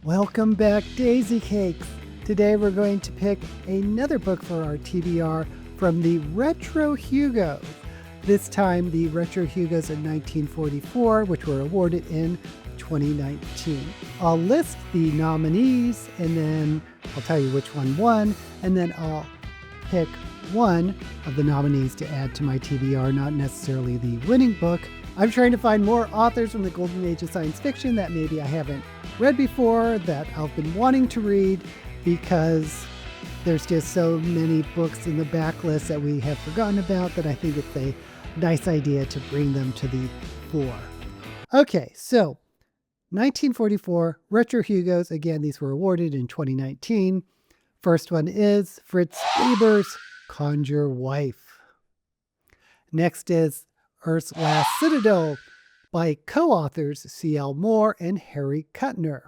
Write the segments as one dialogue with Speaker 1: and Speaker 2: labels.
Speaker 1: Welcome back, Daisy Cakes. Today we're going to pick another book for our TBR from the Retro Hugos. This time the Retro Hugos in 1944, which were awarded in 2019. I'll list the nominees and then I'll tell you which one won, and then I'll pick one of the nominees to add to my TBR, not necessarily the winning book. I'm trying to find more authors from the golden age of science fiction that maybe I haven't read before, that I've been wanting to read, because there's just so many books in the backlist that we have forgotten about that I think it's a nice idea to bring them to the fore. Okay, so 1944 Retro Hugos. Again, these were awarded in 2019. First one is Fritz Leiber's Conjure Wife. Next is Earth's Last Citadel by co-authors C.L. Moore and Harry Kuttner.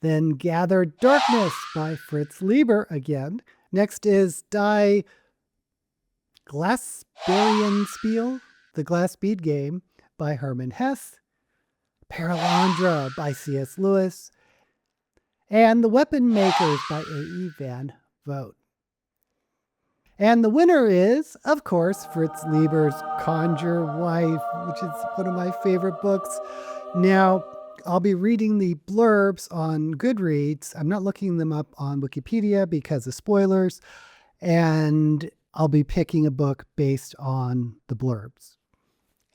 Speaker 1: Then Gather Darkness by Fritz Leiber again. Next is Die Glasperlenspiel, the Glass Bead Game by Hermann Hesse. Perelandra by C.S. Lewis. And The Weapon Makers by A.E. van Vogt. And the winner is, of course, Fritz Leiber's Conjure Wife, which is one of my favorite books. Now, I'll be reading the blurbs on Goodreads. I'm not looking them up on Wikipedia because of spoilers. And I'll be picking a book based on the blurbs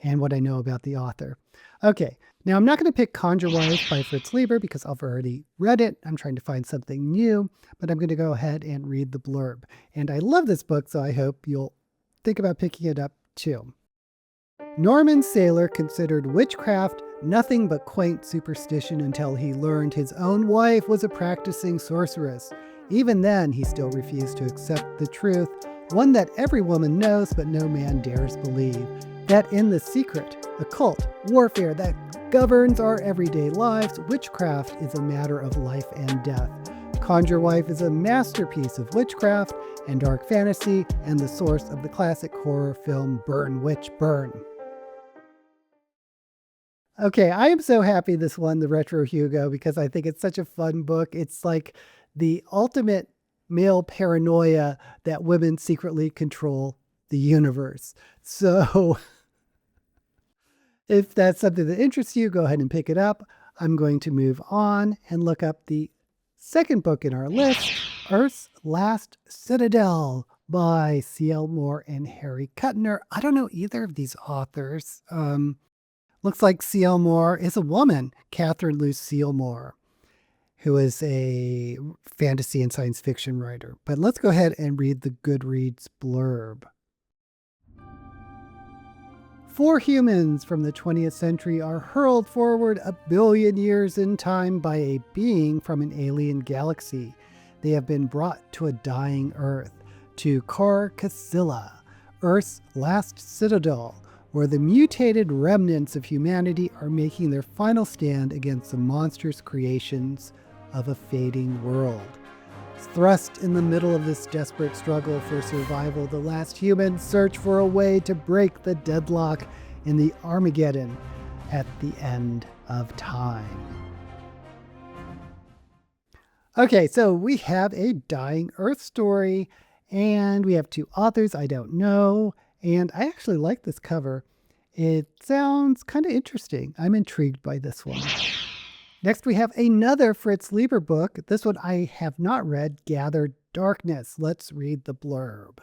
Speaker 1: and what I know about the author. Okay, now I'm not going to pick Conjure Wife by Fritz Leiber because I've already read it. I'm trying to find something new, but I'm going to go ahead and read the blurb. And I love this book, so I hope you'll think about picking it up too. Norman Sailor considered witchcraft nothing but quaint superstition until he learned his own wife was a practicing sorceress. Even then, he still refused to accept the truth, one that every woman knows but no man dares believe, that in the secret, occult warfare that governs our everyday lives, witchcraft is a matter of life and death. Conjure Wife is a masterpiece of witchcraft and dark fantasy and the source of the classic horror film Burn, Witch, Burn. Okay, I am so happy this won the Retro Hugo because I think it's such a fun book. It's like the ultimate male paranoia that women secretly control the universe. So if that's something that interests you, go ahead and pick it up. I'm going to move on and look up the second book in our list, Earth's Last Citadel by C.L. Moore and Harry Kuttner. I don't know either of these authors. Looks like C.L. Moore is a woman, Catherine Lucille Moore, who is a fantasy and science fiction writer. But let's go ahead and read the Goodreads blurb. 4 humans from the 20th century are hurled forward 1 billion years in time by a being from an alien galaxy. They have been brought to a dying Earth, to Kar Cassilla, Earth's last citadel, where the mutated remnants of humanity are making their final stand against the monstrous creations of a fading world. Thrust in the middle of this desperate struggle for survival, the last humans search for a way to break the deadlock in the Armageddon at the end of time. Okay, so we have a dying Earth story, and we have 2 authors I don't know, and I actually like this cover. It sounds kind of interesting. I'm intrigued by this one. Next, we have another Fritz Leiber book. This one I have not read, Gather Darkness. Let's read the blurb.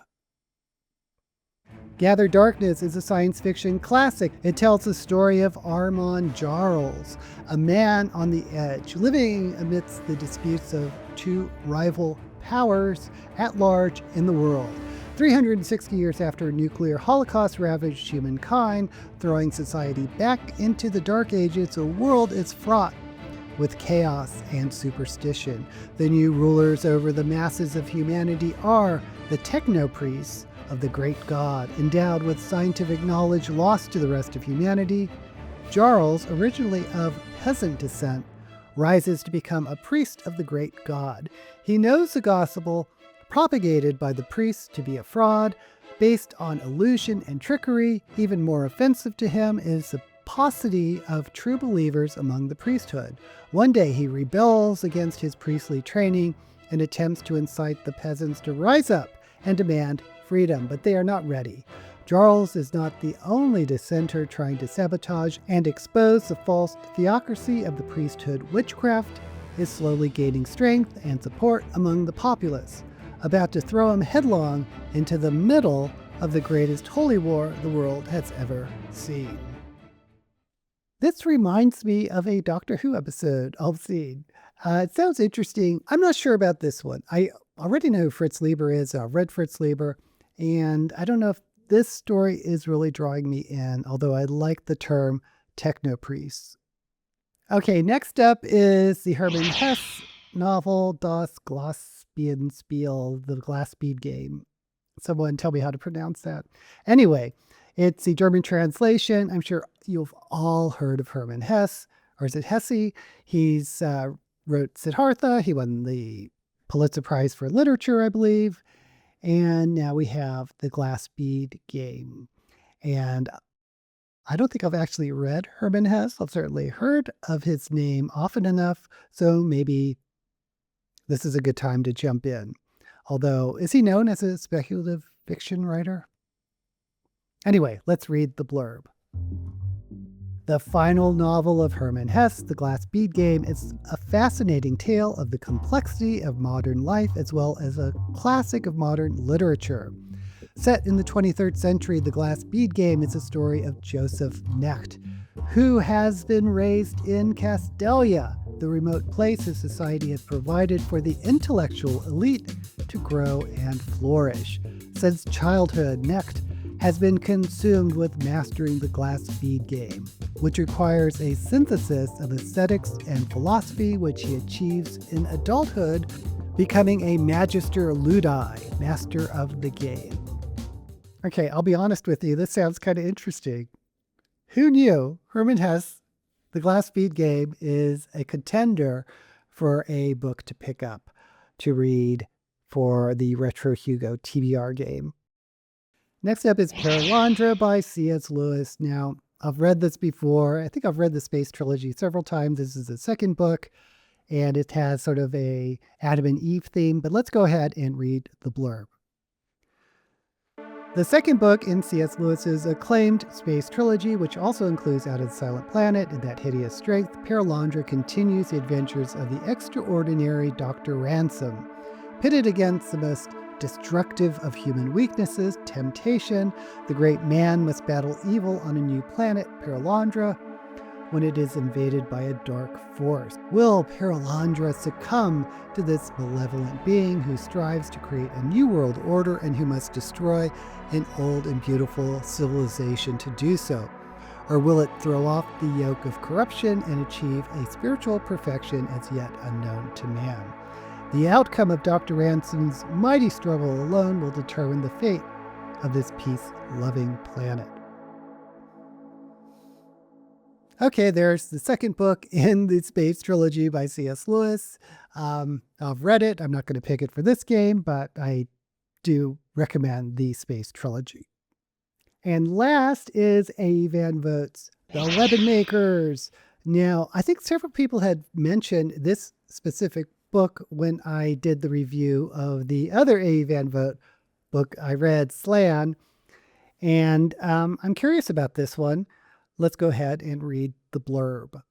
Speaker 1: Gather Darkness is a science fiction classic. It tells the story of Hermann Jarls, a man on the edge, living amidst the disputes of 2 rival powers at large in the world. 360 years after a nuclear holocaust ravaged humankind, throwing society back into the Dark Ages, the world is fraught with chaos and superstition. The new rulers over the masses of humanity are the techno-priests of the great god, endowed with scientific knowledge lost to the rest of humanity. Jarls, originally of peasant descent, rises to become a priest of the great god. He knows the gospel propagated by the priests to be a fraud, based on illusion and trickery. Even more offensive to him is the paucity of true believers among the priesthood. One day he rebels against his priestly training and attempts to incite the peasants to rise up and demand freedom, but they are not ready. Jarls is not the only dissenter trying to sabotage and expose the false theocracy of the priesthood. Witchcraft is slowly gaining strength and support among the populace, about to throw him headlong into the middle of the greatest holy war the world has ever seen. This reminds me of a Doctor Who episode I've seen. It sounds interesting. I'm not sure about this one. I already know who Fritz Leiber is. I've read Fritz Leiber, and I don't know if this story is really drawing me in, although I like the term techno-priests. Okay, next up is the Hermann Hesse novel Das Glasperlenspiel, the Glasperlenspiel game. Someone tell me how to pronounce that. Anyway, it's the German translation. I'm sure you've all heard of Hermann Hesse, or is it Hesse? He's wrote Siddhartha. He won the Pulitzer Prize for Literature, I believe. And now we have the Glasperlenspiel game. And I don't think I've actually read Hermann Hesse. I've certainly heard of his name often enough, so maybe this is a good time to jump in. Although, is he known as a speculative fiction writer? Anyway, let's read the blurb. The final novel of Hermann Hesse, The Glasperlenspiel Game, is a fascinating tale of the complexity of modern life as well as a classic of modern literature. Set in the 23rd century, The Glasperlenspiel Game is a story of Joseph Knecht, who has been raised in Castelia, the remote place his society has provided for the intellectual elite to grow and flourish. Since childhood, Knecht has been consumed with mastering the Glasperlenspiel game, which requires a synthesis of aesthetics and philosophy, which he achieves in adulthood, becoming a Magister Ludi, master of the game. Okay, I'll be honest with you, this sounds kind of interesting. Who knew Hermann Hesse, The Glasperlenspiel Game, is a contender for a book to pick up, to read for the Retro Hugo TBR game. Next up is Perelandra by C.S. Lewis. Now, I've read this before. I think I've read the Space Trilogy several times. This is the second book, and it has sort of a Adam and Eve theme, but let's go ahead and read the blurb. The second book in C.S. Lewis's acclaimed Space Trilogy, which also includes Out of the Silent Planet and That Hideous Strength, Perelandra continues the adventures of the extraordinary Dr. Ransom. Pitted against the most destructive of human weaknesses, temptation, the great man must battle evil on a new planet, Perelandra, when it is invaded by a dark force. Will Perelandra succumb to this malevolent being who strives to create a new world order and who must destroy an old and beautiful civilization to do so? Or will it throw off the yoke of corruption and achieve a spiritual perfection as yet unknown to man? The outcome of Dr. Ransom's mighty struggle alone will determine the fate of this peace-loving planet. Okay, there's the second book in the Space Trilogy by C.S. Lewis. I've read it. I'm not going to pick it for this game, but I do recommend the Space Trilogy. And last is A. Van Vogt's The Weapon Makers. Now, I think several people had mentioned this specific book when I did the review of the other A. Van Vogt book I read, Slan. And I'm curious about this one. Let's go ahead and read the blurb.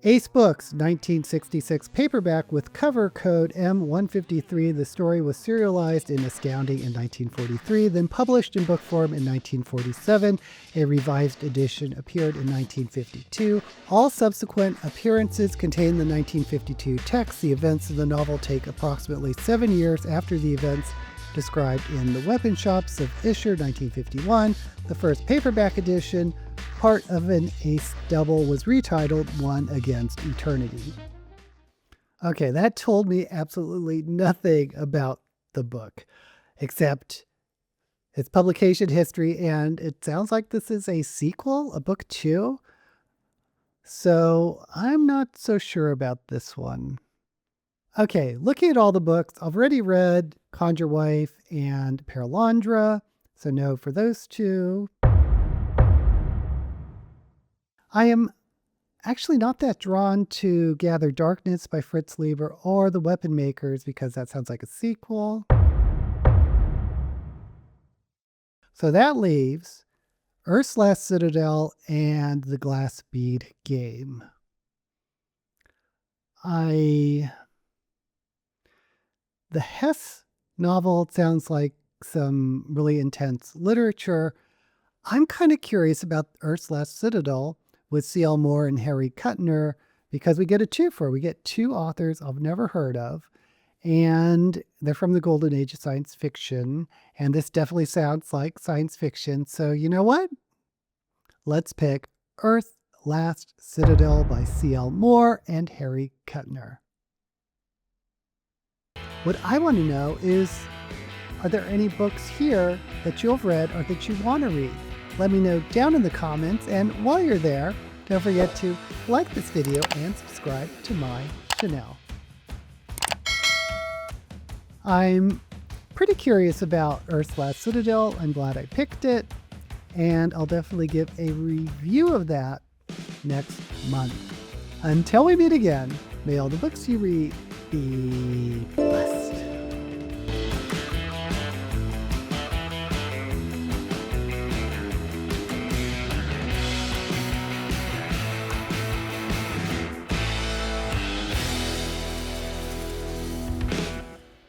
Speaker 1: Ace Books, 1966 paperback with cover code M153. The story was serialized in Astounding in 1943, then published in book form in 1947. A revised edition appeared in 1952. All subsequent appearances contain the 1952 text. The events of the novel take approximately 7 years after the events described in The Weapon Shops of Isher, 1951. The first paperback edition, part of an Ace double, was retitled One Against Eternity. Okay, that told me absolutely nothing about the book, except its publication history, and it sounds like this is a sequel, a book 2. So I'm not so sure about this one. Okay, looking at all the books, I've already read Conjure Wife and Perelandra, so no for those two. I am actually not that drawn to Gather Darkness by Fritz Leiber or The Weapon Makers because that sounds like a sequel. So that leaves Earth's Last Citadel and the Glass Bead game. The Hesse novel sounds like some really intense literature. I'm kind of curious about Earth's Last Citadel with C.L. Moore and Harry Kuttner because we get a twofer. We get two authors I've never heard of, and they're from the golden age of science fiction, and this definitely sounds like science fiction. So you know what? Let's pick Earth's Last Citadel by C.L. Moore and Harry Kuttner. What I want to know is, are there any books here that you've read or that you want to read? Let me know down in the comments, and while you're there, don't forget to like this video and subscribe to my channel. I'm pretty curious about Earth's Last Citadel. I'm glad I picked it, and I'll definitely give a review of that next month. Until we meet again, may all the books you read be blessed.